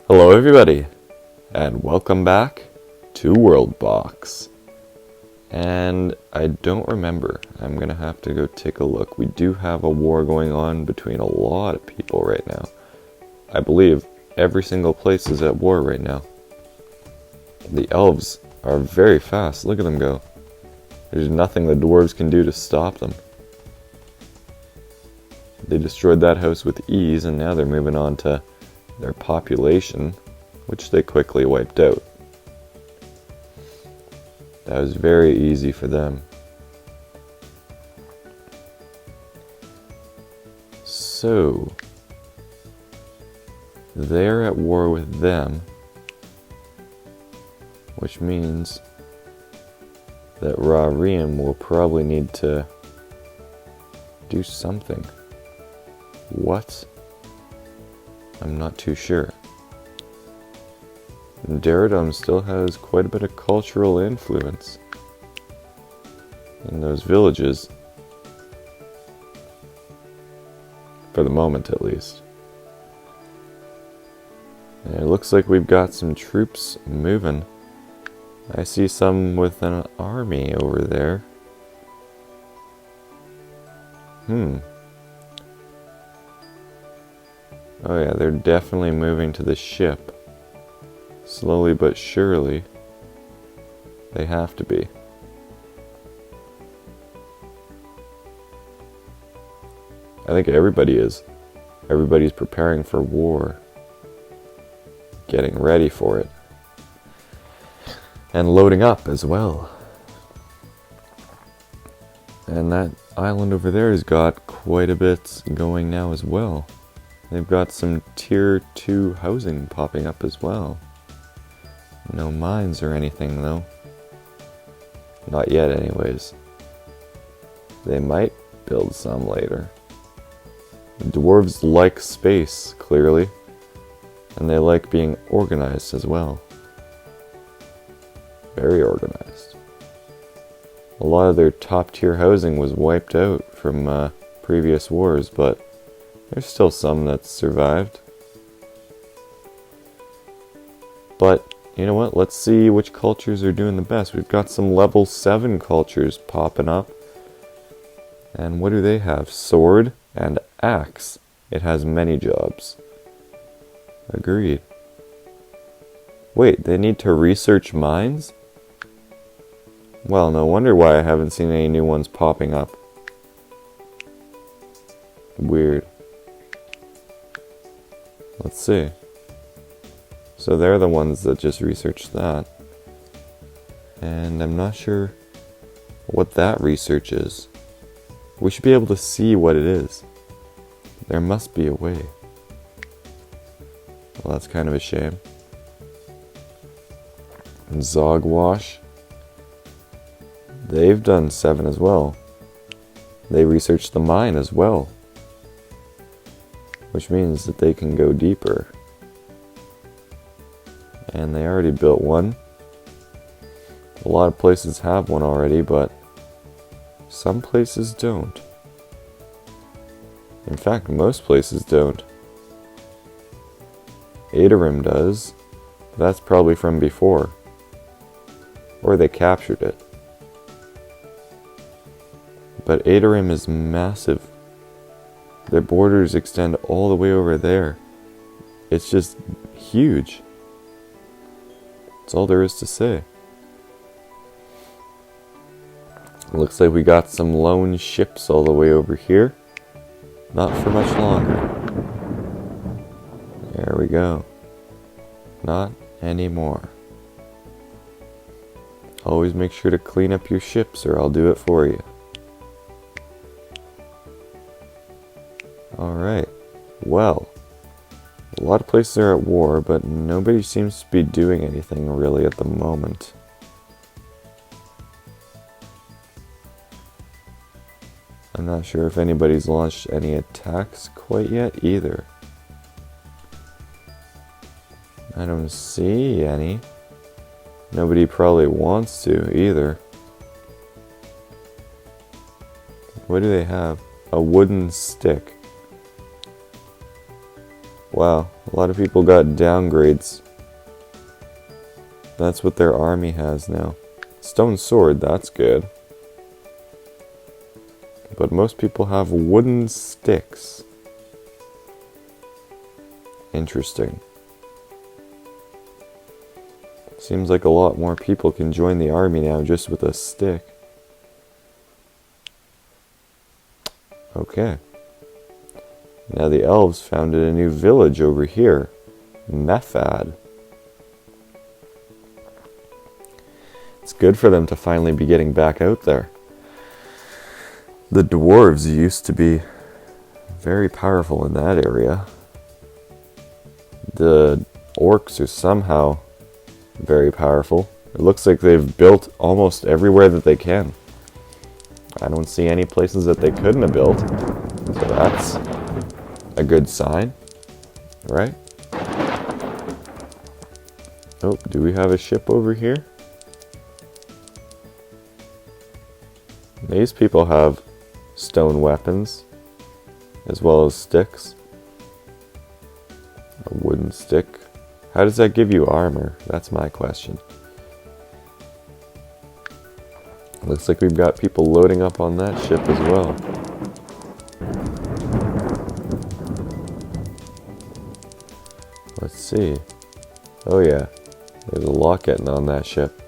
Hello everybody, and welcome back to WorldBox. And I don't remember, I'm gonna have to go take a look. We do have a war going on between a lot of people right now. I believe every single place is at war right now. The elves are very fast, look at them go. There's nothing the dwarves can do to stop them. They destroyed that house with ease, and now they're moving on to their population, which they quickly wiped out. That was very easy for them. So, they're at war with them, which means that Rarium will probably need to do something. What? I'm not too sure. Daradom still has quite a bit of cultural influence in those villages. For the moment, at least. And it looks like we've got some troops moving. I see some with an army over there. Oh yeah, they're definitely moving to the ship. Slowly but surely. They have to be. I think everybody is. Everybody's preparing for war. Getting ready for it. And loading up as well. And that island over there has got quite a bit going now as well. They've got some tier 2 housing popping up as well. No mines or anything though. Not yet anyways. They might build some later. The dwarves like space, clearly. And they like being organized as well. Very organized. A lot of their top tier housing was wiped out from previous wars, but there's still some that's survived. But, you know what? Let's see which cultures are doing the best. We've got some level 7 cultures popping up. And what do they have? Sword and axe. It has many jobs. Agreed. Wait, they need to research mines? Well, no wonder why I haven't seen any new ones popping up. Weird. Let's see. So they're the ones that just researched that. And I'm not sure what that research is. We should be able to see what it is. There must be a way. Well, that's kind of a shame. And Zogwash. They've done 7 as well. They researched the mine as well. Which means that they can go deeper. And they already built one. A lot of places have one already, but some places don't. In fact, most places don't. Adarim does. That's probably from before. Or they captured it. But Adarim is massive. Their borders extend all the way over there. It's just huge. That's all there is to say. Looks like we got some lone ships all the way over here. Not for much longer. There we go. Not anymore. Always make sure to clean up your ships or I'll do it for you. Alright, well, a lot of places are at war, but nobody seems to be doing anything really at the moment. I'm not sure if anybody's launched any attacks quite yet either. I don't see any. Nobody probably wants to either. What do they have? A wooden stick. Wow, a lot of people got downgrades. That's what their army has now. Stone sword, that's good. But most people have wooden sticks. Interesting. Seems like a lot more people can join the army now just with a stick. Okay. Now the elves founded a new village over here. Mephad. It's good for them to finally be getting back out there. The dwarves used to be very powerful in that area. The orcs are somehow very powerful. It looks like they've built almost everywhere that they can. I don't see any places that they couldn't have built. So that's a good sign, right? Oh, do we have a ship over here? These people have stone weapons, as well as sticks. A wooden stick. How does that give you armor? That's my question. Looks like we've got people loading up on that ship as well. Let's see. Oh yeah, there's a lot getting on that ship.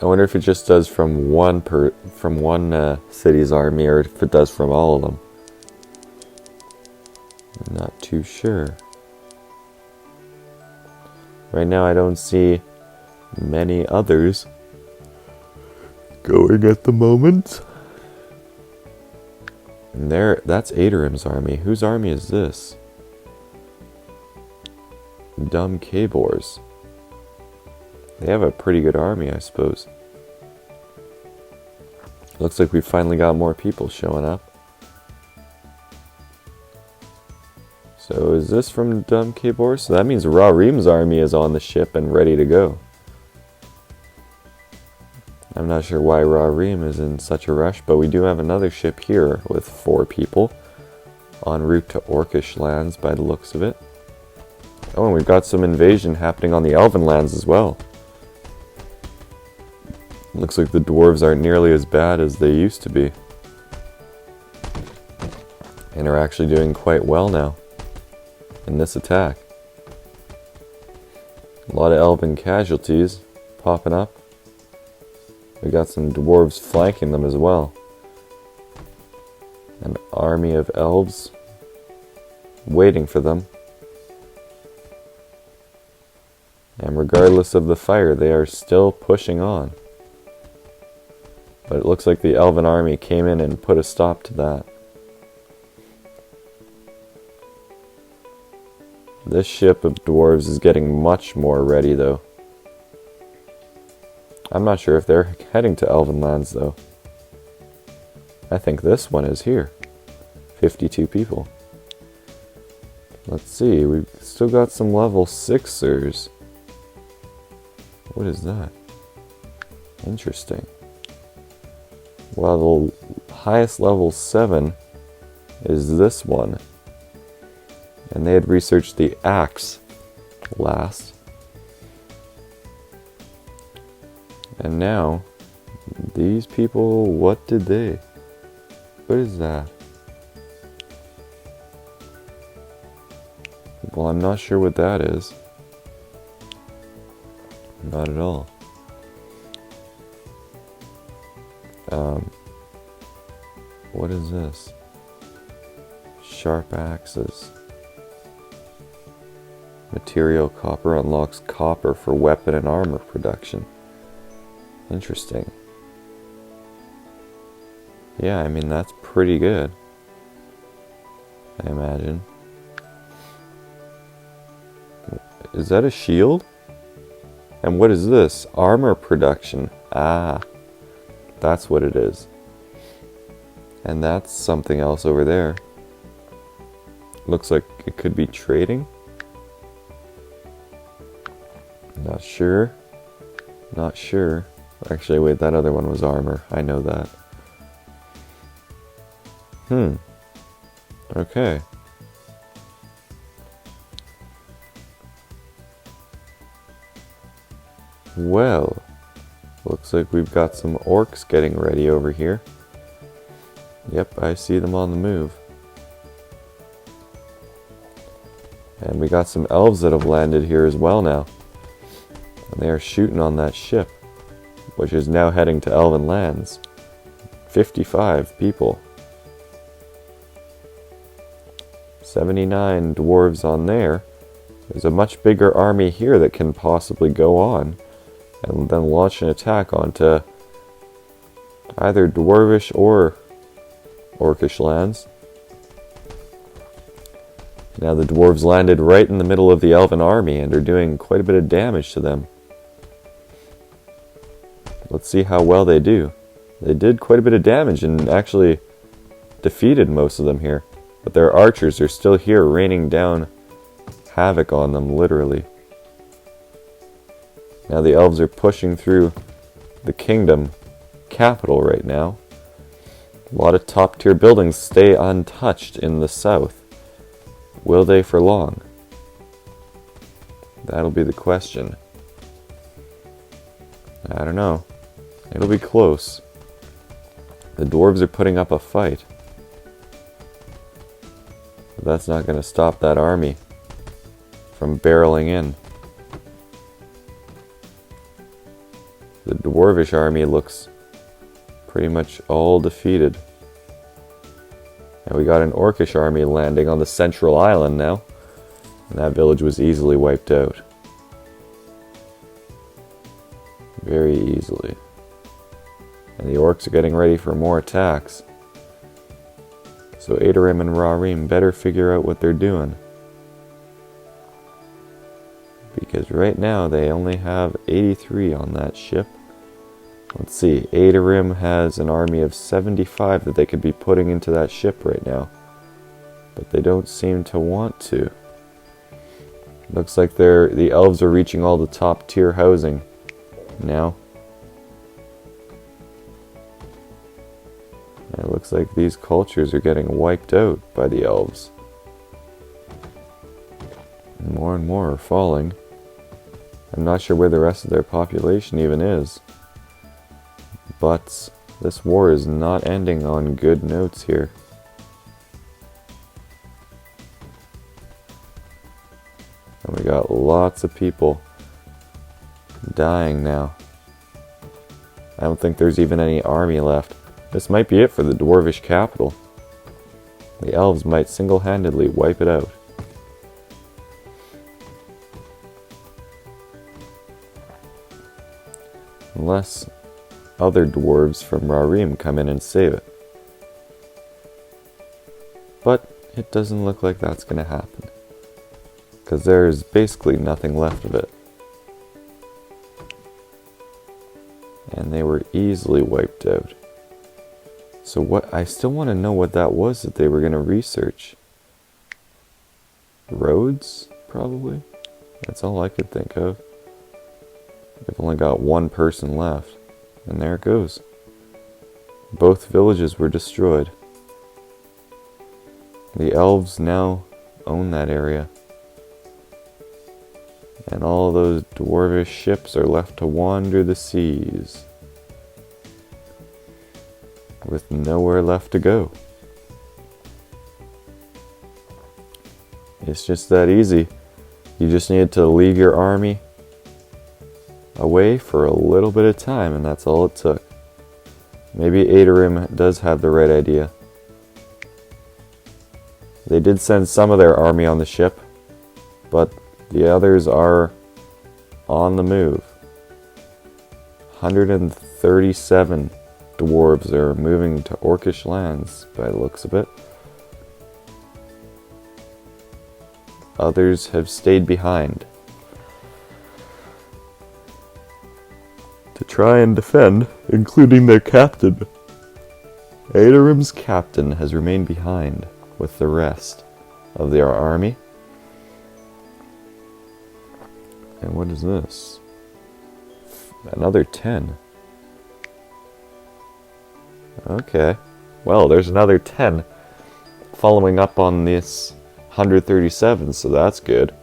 I wonder if it just does from one city's army, or if it does from all of them. I'm not too sure. Right now I don't see many others going at the moment. And there, that's Adoram's army. Whose army is this? Dumb Kabors. They have a pretty good army, I suppose. Looks like we finally got more people showing up. So is this from Dumb Kabor? So that means Rarim's army is on the ship and ready to go. I'm not sure why Rarim is in such a rush, but we do have another ship here with 4 people en route to Orcish lands by the looks of it. Oh, and we've got some invasion happening on the Elven lands as well. Looks like the dwarves aren't nearly as bad as they used to be. And are actually doing quite well now in this attack. A lot of elven casualties popping up. We got some dwarves flanking them as well. An army of elves waiting for them. And regardless of the fire, they are still pushing on. But it looks like the elven army came in and put a stop to that. This ship of dwarves is getting much more ready though. I'm not sure if they're heading to Elven lands though. I think this one is here. 52 people. Let's see, we've still got some level 6ers. What is that? Interesting. Well, the highest level 7 is this one. And they had researched the axe last. And now, these people, what did they? What is that? Well, I'm not sure what that is. Not at all. What is this? Sharp axes. Material copper unlocks copper for weapon and armor production. Interesting. Yeah, I mean, that's pretty good, I imagine. Is that a shield? And what is this? Armor production. Ah, that's what it is. And that's something else over there. Looks like it could be trading. Not sure. Not sure. Actually, wait, that other one was armor. I know that. Okay. Well, looks like we've got some orcs getting ready over here. Yep, I see them on the move. And we got some elves that have landed here as well now. And they are shooting on that ship, which is now heading to Elven lands. 55 people. 79 dwarves on there. There's a much bigger army here that can possibly go on and then launch an attack onto either dwarvish or orcish lands. Now the dwarves landed right in the middle of the elven army and are doing quite a bit of damage to them. Let's see how well they do. They did quite a bit of damage and actually defeated most of them here. But their archers are still here raining down havoc on them, literally. Now the elves are pushing through the kingdom capital right now. A lot of top tier buildings stay untouched in the south. Will they for long? That'll be the question. I don't know. It'll be close. The dwarves are putting up a fight. But that's not going to stop that army from barreling in. The dwarvish army looks pretty much all defeated. And we got an orcish army landing on the central island now. And that village was easily wiped out. Very easily. And the orcs are getting ready for more attacks. So Adorim and Rarim better figure out what they're doing. Because right now they only have 83 on that ship. Let's see, Adorim has an army of 75 that they could be putting into that ship right now. But they don't seem to want to. Looks like the elves are reaching all the top tier housing now. And it looks like these cultures are getting wiped out by the elves. More and more are falling. I'm not sure where the rest of their population even is. But this war is not ending on good notes here. And we got lots of people dying now. I don't think there's even any army left. This might be it for the dwarvish capital. The elves might single-handedly wipe it out. Unless other dwarves from Rarim come in and save it. But it doesn't look like that's going to happen. Because there's basically nothing left of it. And they were easily wiped out. So what? I still want to know what that was that they were going to research. Roads, probably? That's all I could think of. They've only got one person left. And there it goes. Both villages were destroyed. The elves now own that area. And all those dwarvish ships are left to wander the seas. With nowhere left to go. It's just that easy. You just need to leave your army away for a little bit of time, and that's all it took. Maybe Adorim does have the right idea. They did send some of their army on the ship, but the others are on the move. 137 dwarves are moving to orcish lands by the looks of it. Others have stayed behind to try and defend, including their captain. Adorim's captain has remained behind with the rest of their army. And what is this? Another 10. Okay. Well, there's another 10 following up on this 137, so that's good.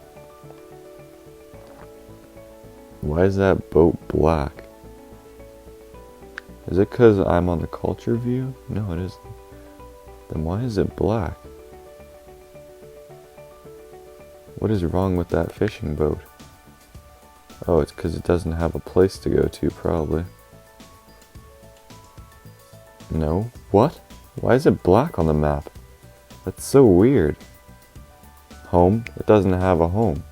Why is that boat black? Is it because I'm on the culture view? No, it isn't. Then why is it black? What is wrong with that fishing boat? Oh, it's because it doesn't have a place to go to, probably. No? What? Why is it black on the map? That's so weird. Home? It doesn't have a home.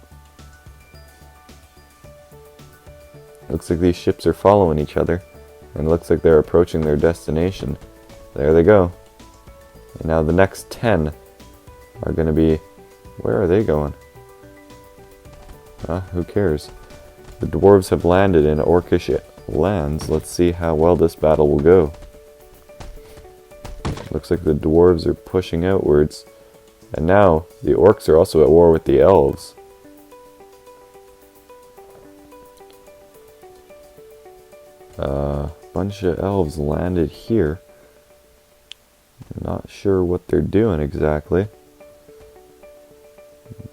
Looks like these ships are following each other. And it looks like they're approaching their destination. There they go. And now the next 10 are going to be... Where are they going? Who cares? The dwarves have landed in Orcish lands. Let's see how well this battle will go. Looks like the dwarves are pushing outwards. And now the orcs are also at war with the elves. Bunch of elves landed here. Not sure what they're doing exactly.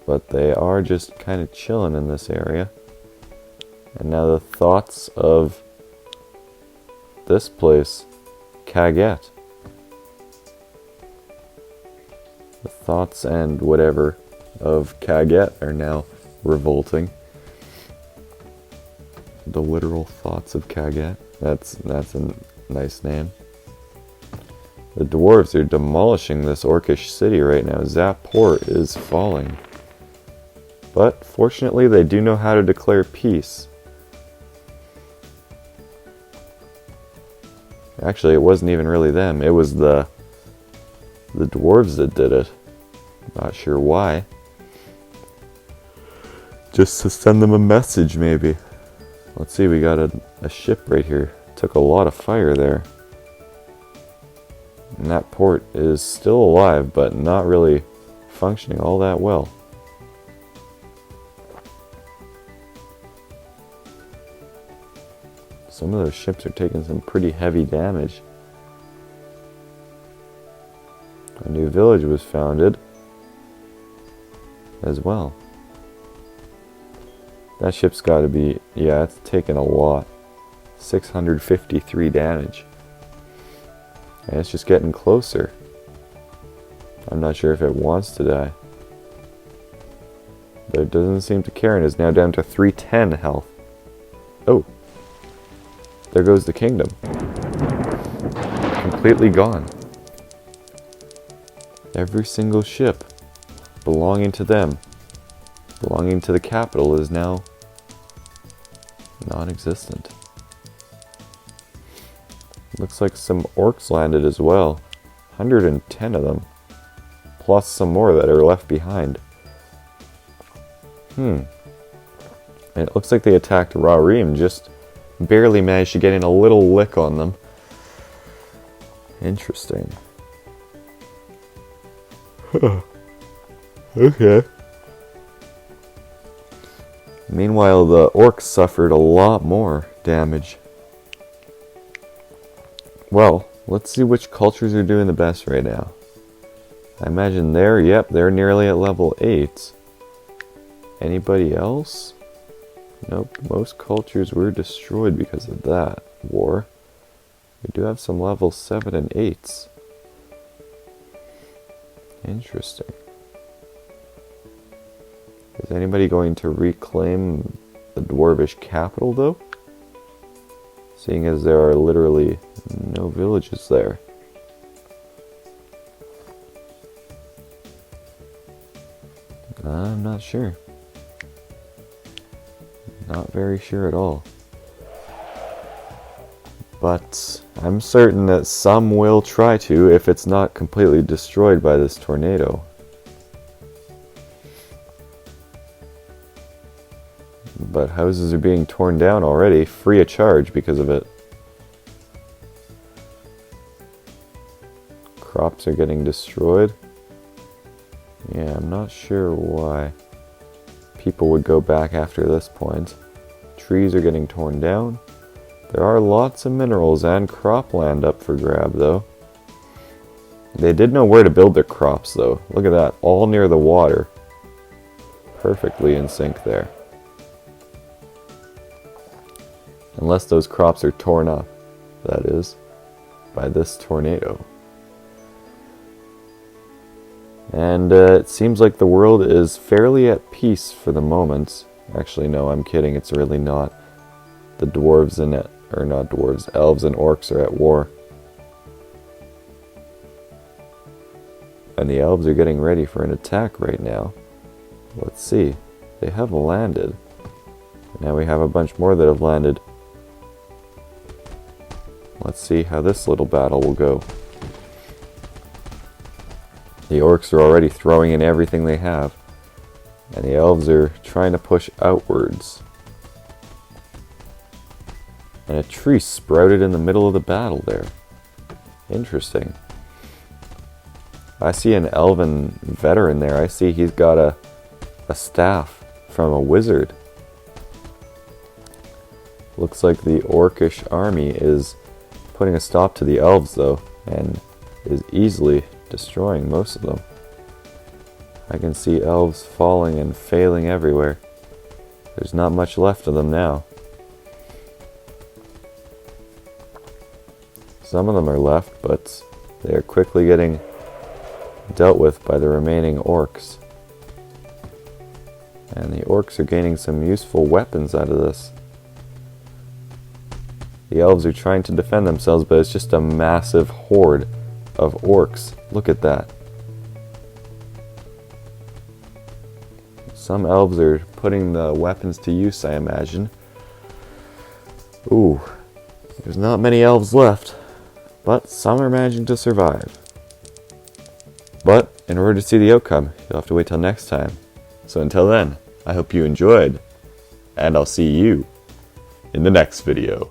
But they are just kind of chilling in this area. And now the thoughts of this place, Caget. The thoughts and whatever of Caget are now revolting. The literal thoughts of Caget. That's a nice name. The dwarves are demolishing this orcish city right now. Zapport is falling. But fortunately they do know how to declare peace. Actually, it wasn't even really them. It was the dwarves that did it. Not sure why. Just to send them a message, maybe. Let's see, we got a ship right here. Took a lot of fire there. And that port is still alive, but not really functioning all that well. Some of those ships are taking some pretty heavy damage. A new village was founded as well. That ship's got to be, yeah, it's taken a lot. 653 damage. And it's just getting closer. I'm not sure if it wants to die. But it doesn't seem to care and is now down to 310 health. Oh. There goes the kingdom. Completely gone. Every single ship belonging to them, belonging to the capital, is now non-existent. Looks like some orcs landed as well. 110 of them. Plus some more that are left behind. And it looks like they attacked Rarim, just barely managed to get in a little lick on them. Interesting. Okay. Meanwhile, the orcs suffered a lot more damage. Well, let's see which cultures are doing the best right now. I imagine they're nearly at level 8. Anybody else? Nope, most cultures were destroyed because of that war. We do have some level 7 and 8s. Interesting. Is anybody going to reclaim the dwarvish capital, though? Seeing as there are literally no villages there. I'm not sure. Not very sure at all. But I'm certain that some will try to if it's not completely destroyed by this tornado. But houses are being torn down already, free of charge because of it. Crops are getting destroyed. Yeah, I'm not sure why people would go back after this point. Trees are getting torn down. There are lots of minerals and cropland up for grab, though. They did know where to build their crops, though. Look at that, all near the water. Perfectly in sync there. Unless those crops are torn up, that is, by this tornado. And it seems like the world is fairly at peace for the moment. Actually, no, I'm kidding, it's really not. The dwarves and, or not dwarves, elves and orcs are at war. And the elves are getting ready for an attack right now. Let's see. They have landed. Now we have a bunch more that have landed. Let's see how this little battle will go. The orcs are already throwing in everything they have. And the elves are trying to push outwards. And a tree sprouted in the middle of the battle there. Interesting. I see an elven veteran there. I see he's got a staff from a wizard. Looks like the orcish army is putting a stop to the elves, though, and is easily destroying most of them. I can see elves falling and failing everywhere. There's not much left of them now. Some of them are left, but they are quickly getting dealt with by the remaining orcs. And the orcs are gaining some useful weapons out of this. The elves are trying to defend themselves, but it's just a massive horde of orcs. Look at that. Some elves are putting the weapons to use, I imagine. Ooh, there's not many elves left, but some are managing to survive. But in order to see the outcome, you'll have to wait till next time. So until then, I hope you enjoyed, and I'll see you in the next video.